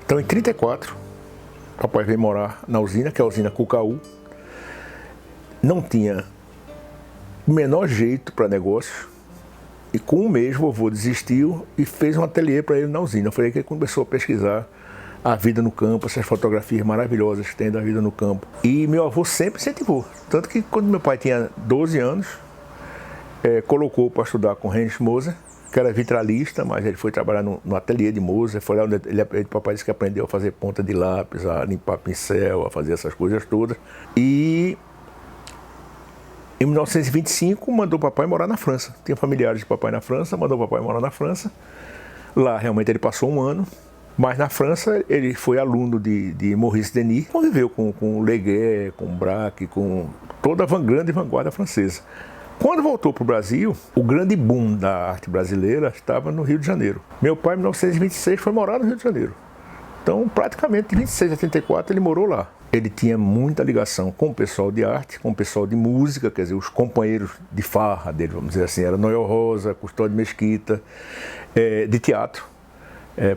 Então, em 1934, papai veio morar na usina, que é a usina Cucaú. Não tinha o menor jeito para negócio. E com um mês, vovô desistiu e fez um ateliê para ele na usina. Foi aí que ele começou a pesquisar a vida no campo, essas fotografias maravilhosas que tem da vida no campo. E meu avô sempre incentivou. Tanto que quando meu pai tinha 12 anos, colocou para estudar com Heinrich Moser, que era vitralista, mas ele foi trabalhar no ateliê de Moser. Foi lá onde papai disse que aprendeu a fazer ponta de lápis, a limpar pincel, a fazer essas coisas todas. E em 1925 mandou papai morar na França. Tinha familiares de papai na França, mandou papai morar na França. Lá realmente ele passou um ano, mas na França ele foi aluno de Maurice Denis, conviveu com Leguet, com Braque, com toda a grande vanguarda francesa. Quando voltou para o Brasil, o grande boom da arte brasileira estava no Rio de Janeiro. Meu pai, em 1926, foi morar no Rio de Janeiro. Então, praticamente, de 26 a 34, ele morou lá. Ele tinha muita ligação com o pessoal de arte, com o pessoal de música, quer dizer, os companheiros de farra dele, vamos dizer assim, era Noel Rosa, Custódio Mesquita, de teatro,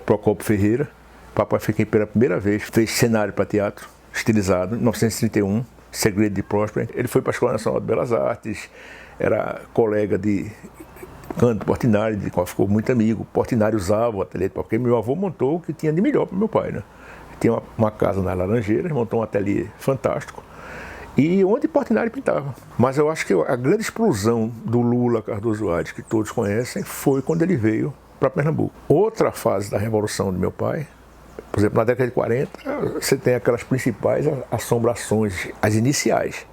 Procópio Ferreira. Papai foi pela primeira vez, fez cenário para teatro, estilizado, em 1931, Segredo de Próspero. Ele foi para a Escola Nacional de Belas Artes, era colega de Canto Portinari, de qual ficou muito amigo. Portinari usava o ateliê, porque meu avô montou o que tinha de melhor para meu pai, né? Tinha uma casa nas Laranjeiras, montou um ateliê fantástico, e onde Portinari pintava. Mas eu acho que a grande explosão do Lula Cardoso Aires, que todos conhecem, foi quando ele veio para Pernambuco. Outra fase da revolução do meu pai, por exemplo, na década de 40, você tem aquelas principais assombrações, as iniciais,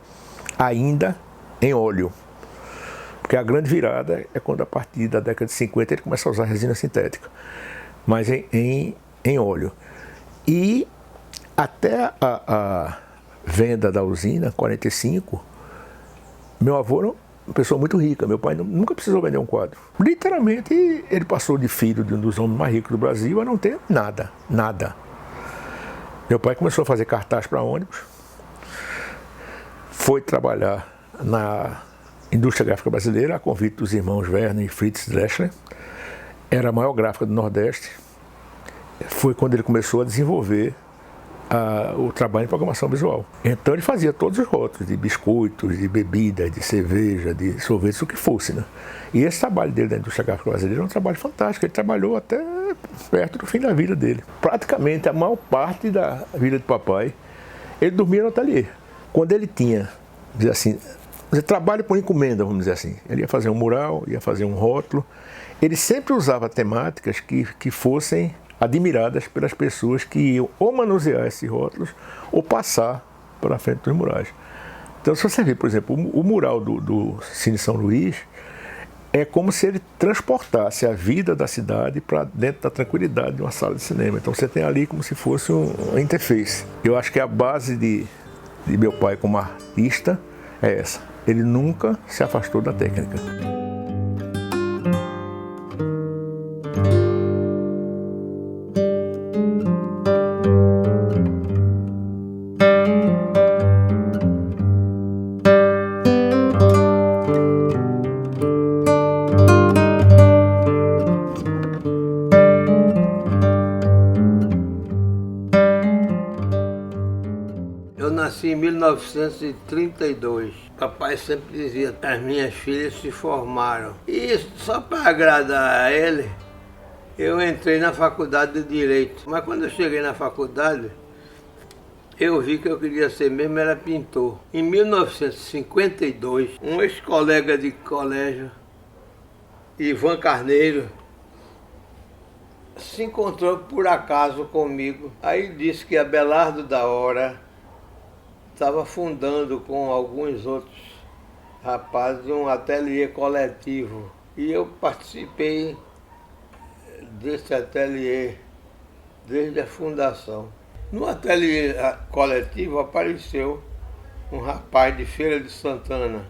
ainda em óleo. Porque a grande virada é quando, a partir da década de 50, ele começa a usar resina sintética, mas em óleo. E até a venda da usina, 45, meu avô era uma pessoa muito rica. Meu pai nunca precisou vender um quadro. Literalmente, ele passou de filho de um dos homens mais ricos do Brasil a não ter nada, nada. Meu pai começou a fazer cartaz para ônibus, foi trabalhar na indústria gráfica brasileira, a convite dos irmãos Werner e Fritz Drechsler. Era a maior gráfica do Nordeste. Foi quando ele começou a desenvolver o trabalho em programação visual. Então ele fazia todos os rótulos de biscoitos, de bebidas, de cerveja, de sorvetes, o que fosse, né? E esse trabalho dele da indústria gráfica brasileira é um trabalho fantástico. Ele trabalhou até perto do fim da vida dele. Praticamente a maior parte da vida de papai, ele dormia no ateliê. Quando ele tinha, dizer assim, trabalho por encomenda, vamos dizer assim. Ele ia fazer um mural, ia fazer um rótulo. Ele sempre usava temáticas que fossem admiradas pelas pessoas que iam ou manusear esses rótulos ou passar pela frente dos murais. Então, se você ver, por exemplo, o mural do Cine São Luís, é como se ele transportasse a vida da cidade para dentro da tranquilidade de uma sala de cinema. Então você tem ali como se fosse uma interface. Eu acho que a base de meu pai como artista é essa. Ele nunca se afastou da técnica. Eu nasci em 1932. Papai sempre dizia que as minhas filhas se formaram. E só para agradar a ele, eu entrei na faculdade de Direito. Mas quando eu cheguei na faculdade, eu vi que eu queria ser mesmo era pintor. Em 1952, um ex-colega de colégio, Ivan Carneiro, se encontrou por acaso comigo. Aí disse que Abelardo da Hora estava fundando com alguns outros rapazes um ateliê coletivo. E eu participei desse ateliê desde a fundação. No ateliê coletivo apareceu um rapaz de Feira de Santana,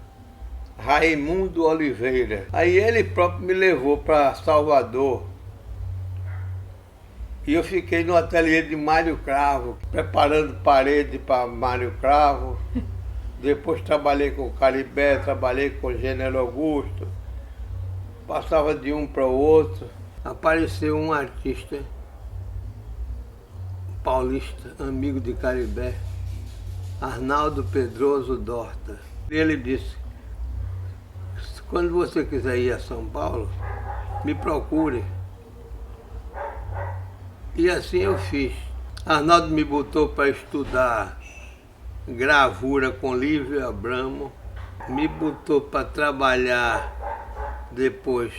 Raimundo Oliveira. Aí ele próprio me levou para Salvador. E eu fiquei no ateliê de Mário Cravo, preparando parede para Mário Cravo. Depois trabalhei com o Caribé, trabalhei com o General Augusto. Passava de um para o outro. Apareceu um artista paulista, amigo de Caribé, Arnaldo Pedroso Dorta. Ele disse: quando você quiser ir a São Paulo, me procure. E assim eu fiz. Arnaldo me botou para estudar gravura com Lívio Abramo, me botou para trabalhar depois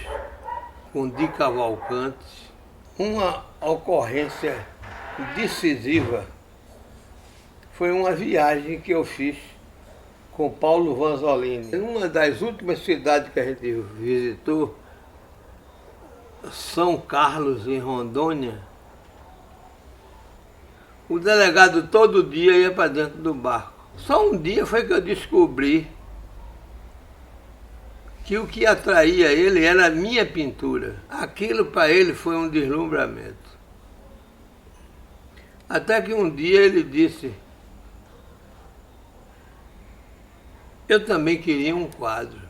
com Di Cavalcanti. Uma ocorrência decisiva foi uma viagem que eu fiz com Paulo Vanzolini. Em uma das últimas cidades que a gente visitou, São Carlos, em Rondônia, o delegado todo dia ia para dentro do barco. Só um dia foi que eu descobri que o que atraía ele era a minha pintura. Aquilo para ele foi um deslumbramento. Até que um dia ele disse: eu também queria um quadro.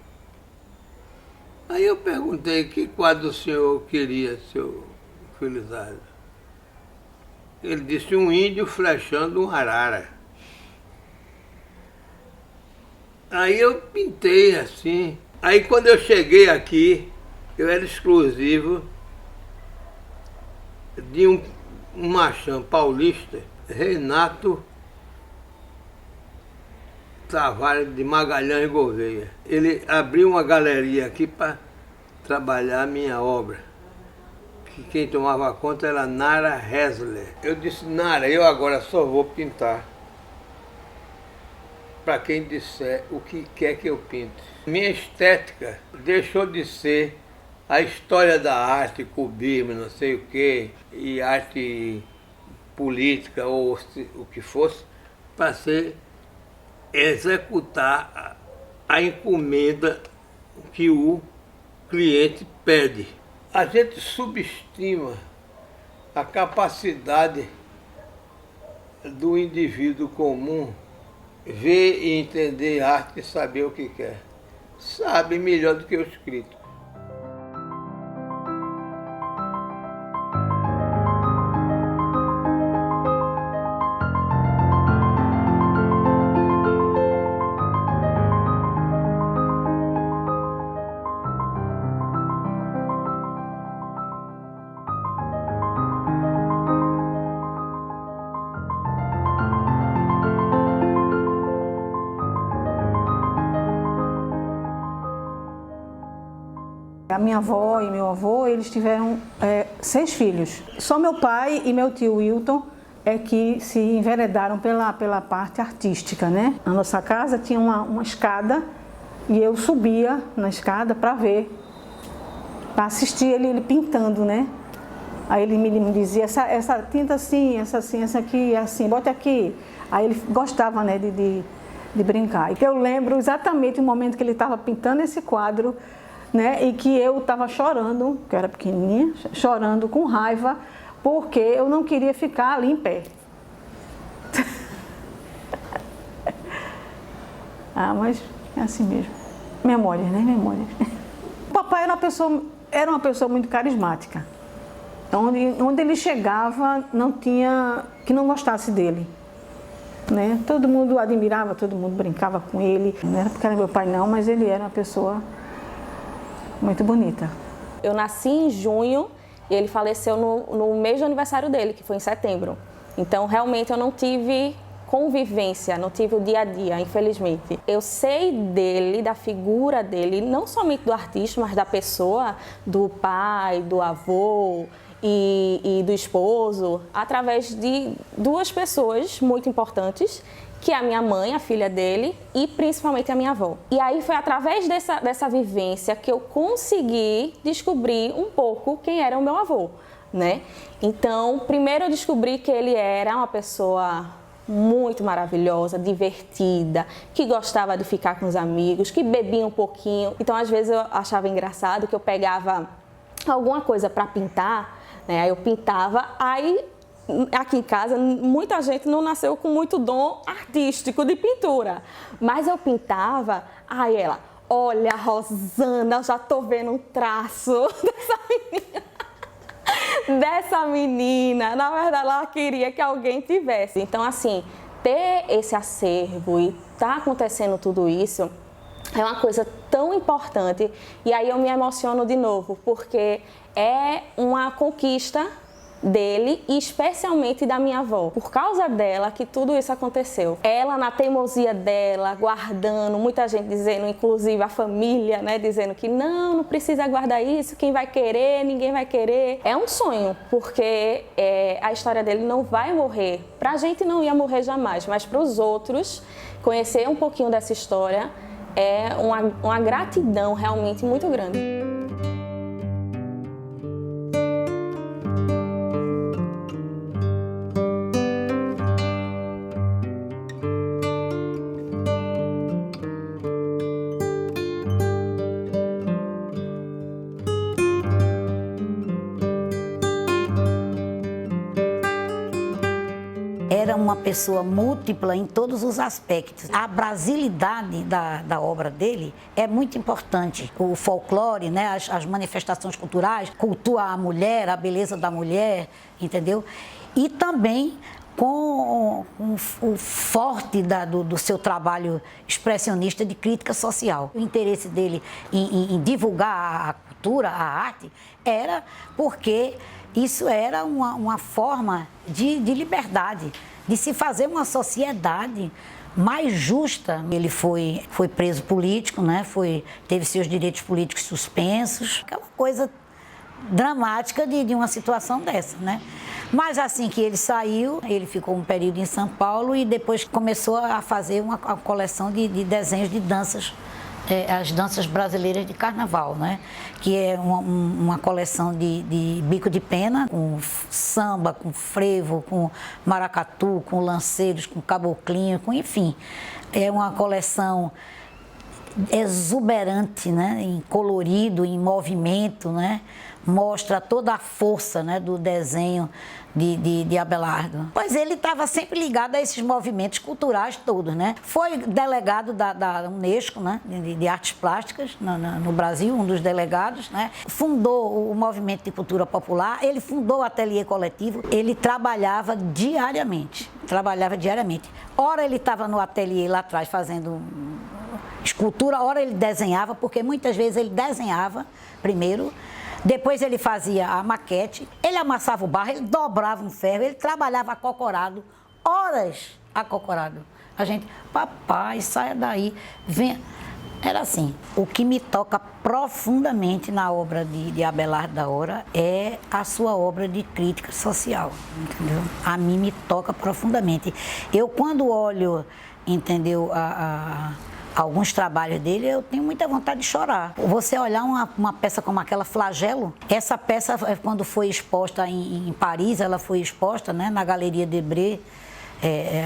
Aí eu perguntei: que quadro o senhor queria, seu Felizardo? Ele disse: um índio flechando um arara. Aí eu pintei assim. Aí quando eu cheguei aqui, eu era exclusivo de um machão paulista, Renato Tavares de Magalhães Gouveia. Ele abriu uma galeria aqui para trabalhar a minha obra. Que quem tomava conta era Nara Hessler. Eu disse: Nara, eu agora só vou pintar para quem disser o que quer que eu pinte. Minha estética deixou de ser a história da arte, cubismo, não sei o quê, e arte política ou o que fosse, para ser executar a encomenda que o cliente pede. A gente subestima a capacidade do indivíduo comum ver e entender arte e saber o que quer. Sabe melhor do que o escrito. A minha avó e meu avô, eles tiveram 6 filhos. Só meu pai e meu tio Wilton é que se enveredaram pela parte artística, né? A nossa casa tinha uma escada e eu subia na escada para ver, para assistir ele pintando, né? Aí ele me dizia: essa tinta assim, essa aqui, assim, bota aqui. Aí ele gostava, né, de brincar. E eu lembro exatamente o momento que ele estava pintando esse quadro, né, e que eu estava chorando, que eu era pequenininha, chorando com raiva, porque eu não queria ficar ali em pé. Mas é assim mesmo. Memórias, né? Memórias. O papai era uma pessoa muito carismática. Onde ele chegava, não tinha que não gostasse dele. Né? Todo mundo admirava, todo mundo brincava com ele. Não era porque era meu pai não, mas ele era uma pessoa muito bonita. Eu nasci em junho e ele faleceu no mês do aniversário dele, que foi em setembro. Então, realmente, eu não tive convivência, não tive o dia a dia, infelizmente. Eu sei dele, da figura dele, não somente do artista, mas da pessoa, do pai, do avô e do esposo, através de 2 pessoas muito importantes, que é a minha mãe, a filha dele, e principalmente a minha avó. E aí foi através dessa vivência que eu consegui descobrir um pouco quem era o meu avô, né? Então, primeiro eu descobri que ele era uma pessoa muito maravilhosa, divertida, que gostava de ficar com os amigos, que bebia um pouquinho. Então, às vezes eu achava engraçado que eu pegava alguma coisa para pintar, né? Aí eu pintava, aí aqui em casa muita gente não nasceu com muito dom artístico de pintura, mas eu pintava, aí ela, olha, Rosana, eu já tô vendo um traço dessa menina, na verdade ela queria que alguém tivesse. Então assim, ter esse acervo e tá acontecendo tudo isso é uma coisa tão importante, e aí eu me emociono de novo, porque é uma conquista dele e especialmente da minha avó. Por causa dela que tudo isso aconteceu. Ela, na teimosia dela, guardando, muita gente dizendo, inclusive a família, né, dizendo que não precisa guardar isso, quem vai querer, ninguém vai querer. É um sonho, porque a história dele não vai morrer. Pra gente não ia morrer jamais, mas para os outros, conhecer um pouquinho dessa história é uma gratidão realmente muito grande. Era uma pessoa múltipla em todos os aspectos. A brasilidade da obra dele é muito importante. O folclore, né, as manifestações culturais, cultua a mulher, a beleza da mulher, entendeu? E também com o forte do seu trabalho expressionista de crítica social. O interesse dele em divulgar a cultura, a arte, era porque isso era uma forma de liberdade, de se fazer uma sociedade mais justa. Ele foi preso político, né? Teve seus direitos políticos suspensos, aquela coisa dramática de uma situação dessa, né? Mas assim que ele saiu, ele ficou um período em São Paulo e depois começou a fazer uma coleção de desenhos de danças, as danças brasileiras de carnaval, né? Que é uma coleção de bico de pena, com samba, com frevo, com maracatu, com lanceiros, com caboclinho, enfim. É uma coleção exuberante, né? Em colorido, em movimento, né? Mostra toda a força, né, do desenho de Abelardo. Pois ele estava sempre ligado a esses movimentos culturais todos, né? Foi delegado da Unesco, né, de artes plásticas no Brasil, um dos delegados, né? Fundou o movimento de cultura popular, ele fundou o ateliê coletivo, ele trabalhava diariamente. Ora ele estava no ateliê lá atrás fazendo escultura, ora ele desenhava, porque muitas vezes ele desenhava primeiro, depois ele fazia a maquete, ele amassava o barro, ele dobrava um ferro, ele trabalhava acocorado, horas acocorado. A gente, papai, saia daí, venha. Era assim. O que me toca profundamente na obra de Abelardo da Hora é a sua obra de crítica social, entendeu? A mim me toca profundamente. Eu, quando olho, entendeu, alguns trabalhos dele, eu tenho muita vontade de chorar. Você olhar uma peça como aquela, Flagelo, essa peça, quando foi exposta em Paris, ela foi exposta, né, na Galeria Debré,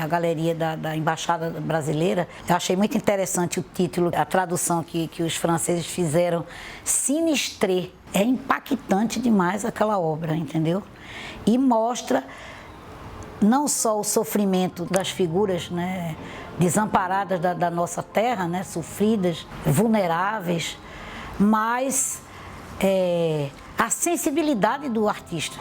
a galeria da Embaixada Brasileira. Eu achei muito interessante o título, a tradução que os franceses fizeram, Sinistre. É impactante demais aquela obra, entendeu? E mostra não só o sofrimento das figuras, né, desamparadas da nossa terra, né, sofridas, vulneráveis, mas a sensibilidade do artista.